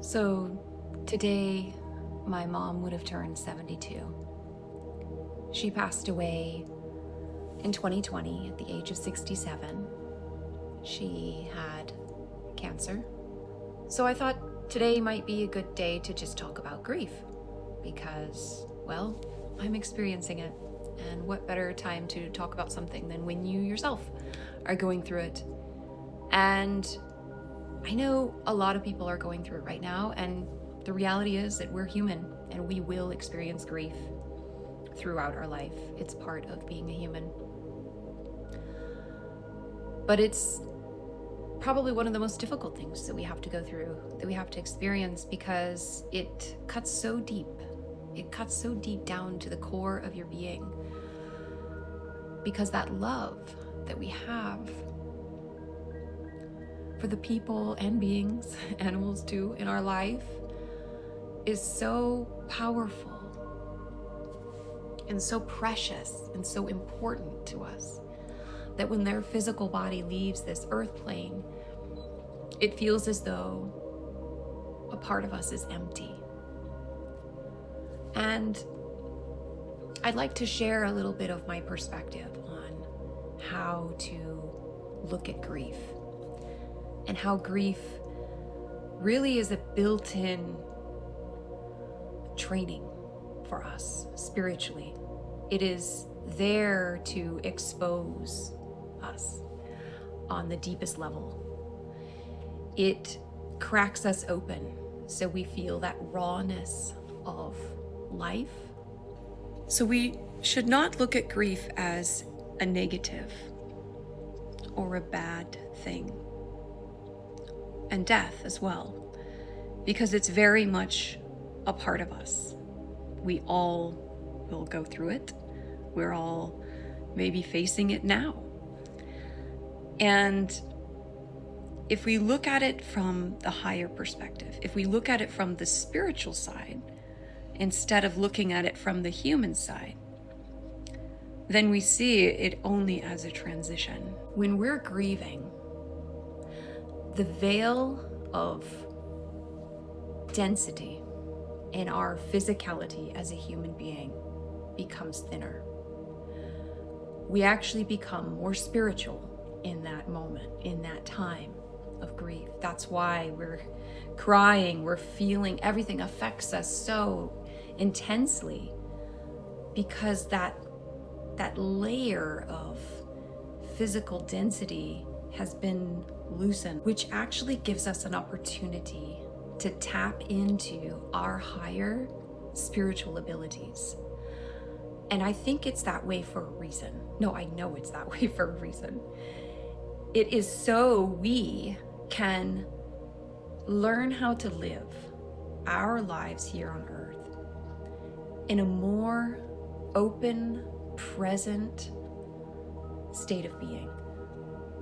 So today, my mom would have turned 72. She passed away in 2020 at the age of 67. She had cancer. So I thought today might be a good day to just talk about grief because, well, I'm experiencing it. And what better time to talk about something than when you yourself are going through it. And I know a lot of people are going through it right now, and the reality is that we're human and we will experience grief throughout our life. It's part of being a human. But it's probably one of the most difficult things that we have to go through, that we have to experience, because it cuts so deep. It cuts so deep down to the core of your being. Because that love that we have for the people and beings, animals too, in our life is so powerful and so precious and so important to us that when their physical body leaves this earth plane, it feels as though a part of us is empty. And I'd like to share a little bit of my perspective on how to look at grief and how grief really is a built-in training for us spiritually. It is there to expose us on the deepest level. It cracks us open so we feel that rawness of life. So we should not look at grief as a negative or a bad thing. And death as well, because it's very much a part of us. We all will go through it. We're all maybe facing it now. And if we look at it from the higher perspective, if we look at it from the spiritual side, instead of looking at it from the human side, then we see it only as a transition. When we're grieving, the veil of density in our physicality as a human being becomes thinner. We actually become more spiritual in that moment, in that time of grief. That's why we're crying, we're feeling, everything affects us so intensely, because that layer of physical density has been loosened, which actually gives us an opportunity to tap into our higher spiritual abilities. And I think it's that way for a reason. No, I know it's that way for a reason. It is so we can learn how to live our lives here on earth in a more open, present state of being,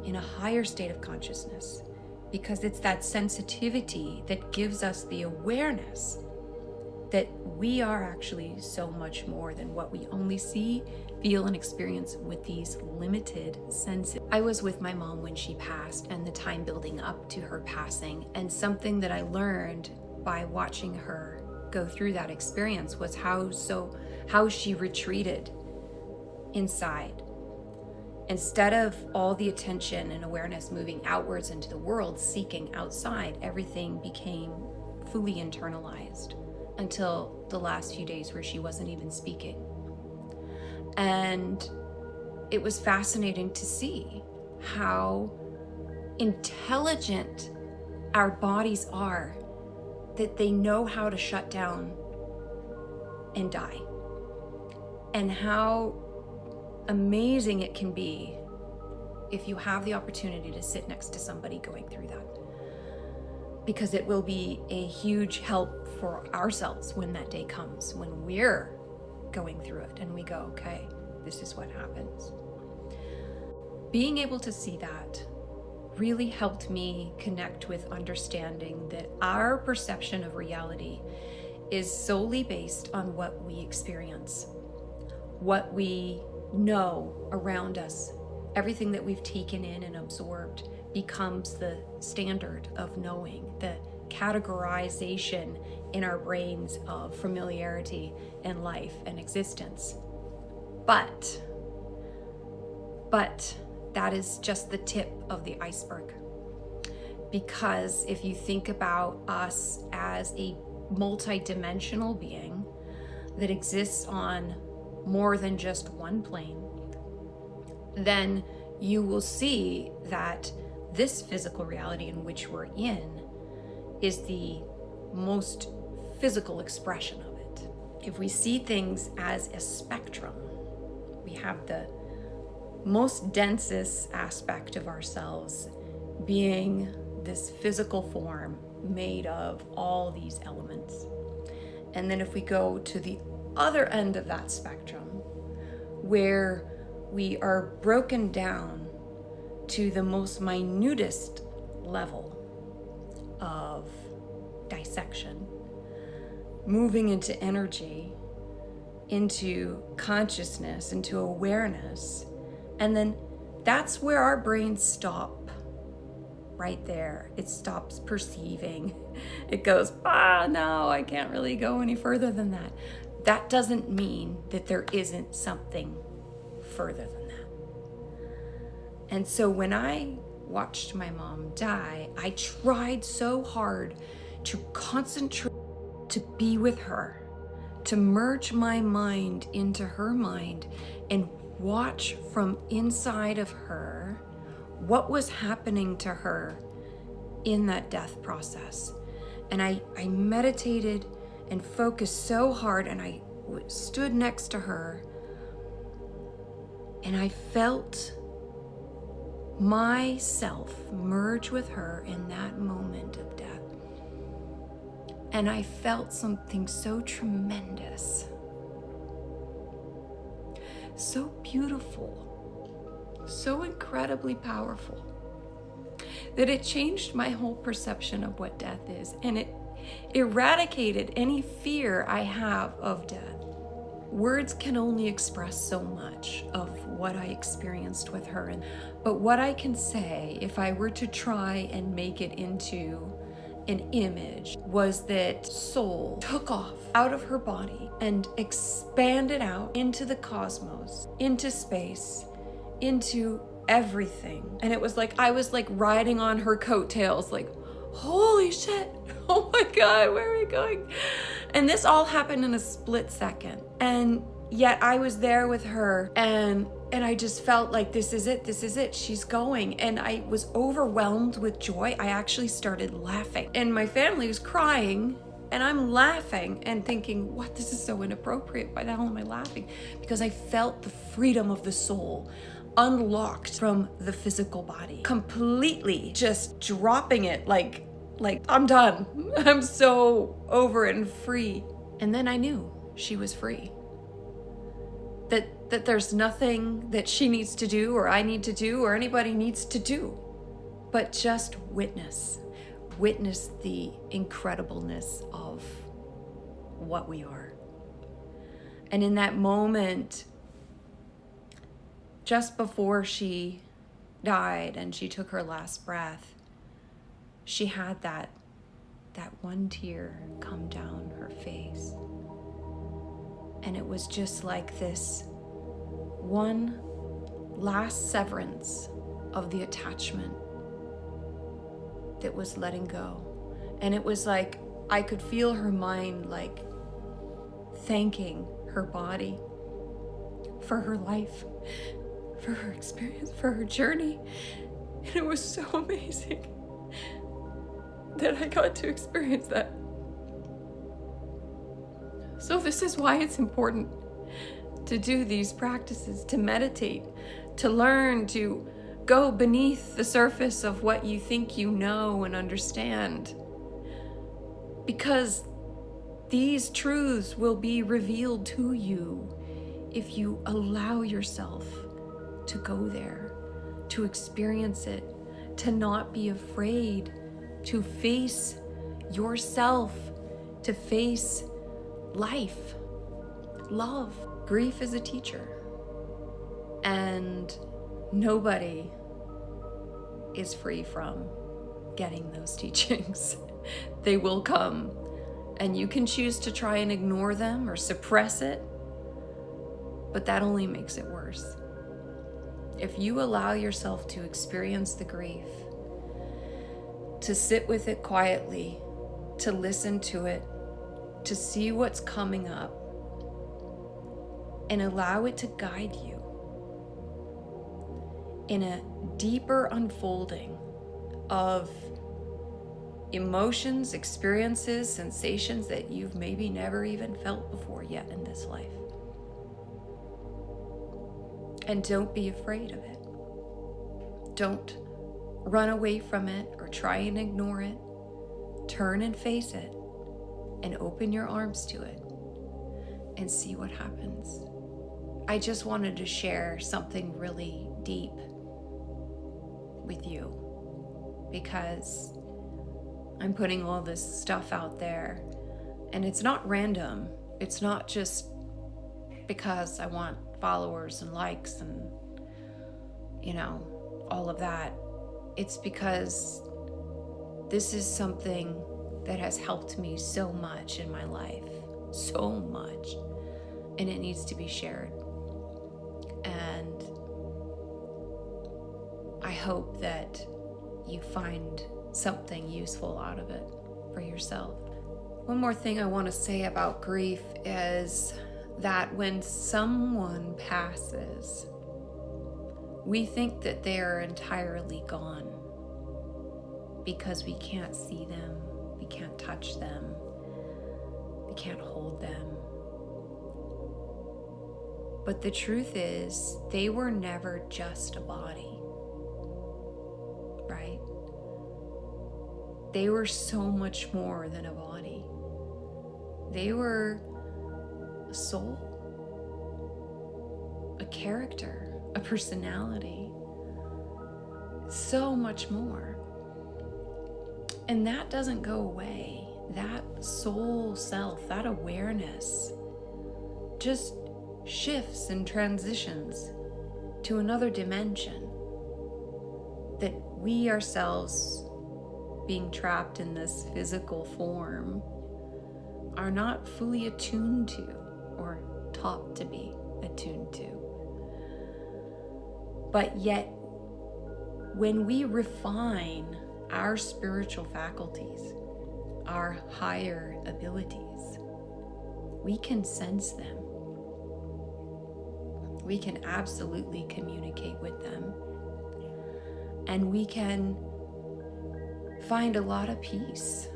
in a higher state of consciousness, because it's that sensitivity that gives us the awareness that we are actually so much more than what we only see, feel, and experience with these limited senses. I was with my mom when she passed, and the time building up to her passing, and something that I learned by watching her go through that experience was how she retreated inside. Instead of all the attention and awareness moving outwards into the world, seeking outside, everything became fully internalized until the last few days where she wasn't even speaking. And it was fascinating to see how intelligent our bodies are, that they know how to shut down and die. And how amazing it can be if you have the opportunity to sit next to somebody going through that, because it will be a huge help for ourselves when that day comes, when we're going through it and we go, okay, this is what happens. Being able to see that really helped me connect with understanding that our perception of reality is solely based on what we experience, what we know around us. Everything that we've taken in and absorbed becomes the standard of knowing, the categorization in our brains of familiarity and life and existence. But that is just the tip of the iceberg. Because if you think about us as a multi-dimensional being that exists on more than just one plane, then you will see that this physical reality in which we're in is the most physical expression of it. If we see things as a spectrum, we have the most densest aspect of ourselves being this physical form made of all these elements. And then if we go to the other end of that spectrum, where we are broken down to the most minutest level of dissection, moving into energy, into consciousness, into awareness, and then that's where our brains stop. Right there. It stops perceiving. It goes, no, I can't really go any further than that. That doesn't mean that there isn't something further than that. And so when I watched my mom die, I tried so hard to concentrate, to be with her, to merge my mind into her mind and watch from inside of her what was happening to her in that death process. And I meditated and focused so hard, and I stood next to her, and I felt myself merge with her in that moment of death. And I felt something so tremendous, so beautiful, so incredibly powerful, that it changed my whole perception of what death is, and it eradicated any fear I have of death. Words can only express so much of what I experienced with her, but what I can say, if I were to try and make it into an image, was that soul took off out of her body and expanded out into the cosmos, into space, into everything. And it was like I was like riding on her coattails, like, holy shit, oh my God, where are we going? And this all happened in a split second. And yet I was there with her, and I just felt like this is it, she's going. And I was overwhelmed with joy. I actually started laughing, and my family was crying, and I'm laughing and thinking, what, this is so inappropriate. Why the hell am I laughing? Because I felt the freedom of the soul unlocked from the physical body, completely just dropping it like I'm done. I'm so over it and free. And then I knew she was free. That there's nothing that she needs to do, or I need to do, or anybody needs to do, but just witness the incredibleness of what we are. And in that moment, just before she died and she took her last breath, she had that one tear come down her face. And it was just like this one last severance of the attachment that was letting go. And it was like I could feel her mind like thanking her body for her life, for her experience, for her journey. And it was so amazing that I got to experience that. So this is why it's important to do these practices, to meditate, to learn, to go beneath the surface of what you think you know and understand. Because these truths will be revealed to you if you allow yourself to go there, to experience it, to not be afraid, to face yourself, to face life, love. Grief is a teacher, and nobody is free from getting those teachings. They will come, and you can choose to try and ignore them or suppress it, but that only makes it worse. If you allow yourself to experience the grief, to sit with it quietly, to listen to it, to see what's coming up, and allow it to guide you in a deeper unfolding of emotions, experiences, sensations that you've maybe never even felt before yet in this life. And don't be afraid of it. Don't run away from it or try and ignore it. Turn and face it and open your arms to it and see what happens. I just wanted to share something really deep with you because I'm putting all this stuff out there, and it's not random. It's not just because I want followers and likes and, all of that. It's because this is something that has helped me so much in my life, so much, and it needs to be shared. And I hope that you find something useful out of it for yourself. One more thing I want to say about grief is that when someone passes, we think that they are entirely gone because we can't see them, we can't touch them, we can't hold them. But the truth is, they were never just a body, right? They were so much more than a body. They were a soul, a character, a personality, so much more. And that doesn't go away. That soul self, that awareness just shifts and transitions to another dimension that we ourselves, being trapped in this physical form, are not fully attuned to or taught to be attuned to. But yet, when we refine our spiritual faculties, our higher abilities, we can sense them. We can absolutely communicate with them. And we can find a lot of peace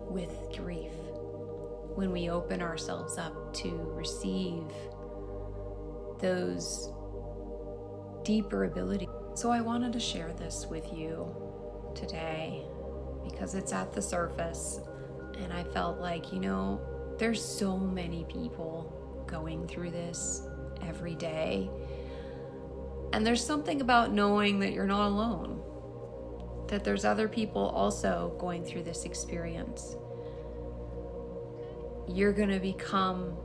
with grief when we open ourselves up to receive those deeper abilities. So I wanted to share this with you today because it's at the surface, and I felt like, there's so many people going through this every day, and there's something about knowing that you're not alone, that there's other people also going through this experience. You're going to become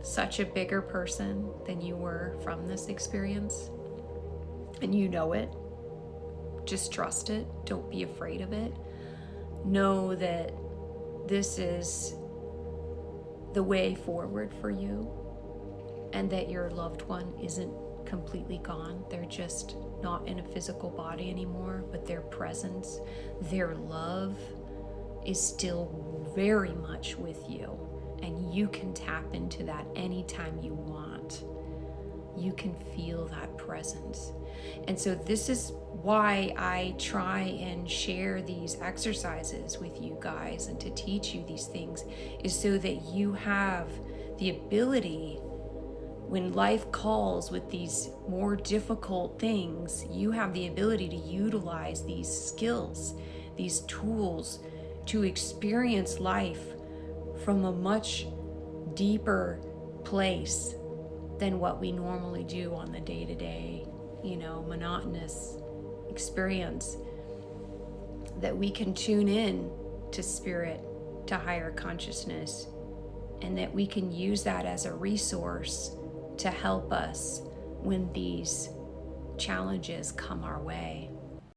such a bigger person than you were from this experience. And you know it. Just trust it. Don't be afraid of it. Know that this is the way forward for you, and that your loved one isn't completely gone. They're just not in a physical body anymore, but their presence, their love is still very much with you, and you can tap into that anytime you want. You can feel that presence. And so this is why I try and share these exercises with you guys and to teach you these things, is so that you have the ability, when life calls with these more difficult things, you have the ability to utilize these skills, these tools, to experience life from a much deeper place than what we normally do on the day-to-day, monotonous experience. That we can tune in to spirit, to higher consciousness, and that we can use that as a resource to help us when these challenges come our way.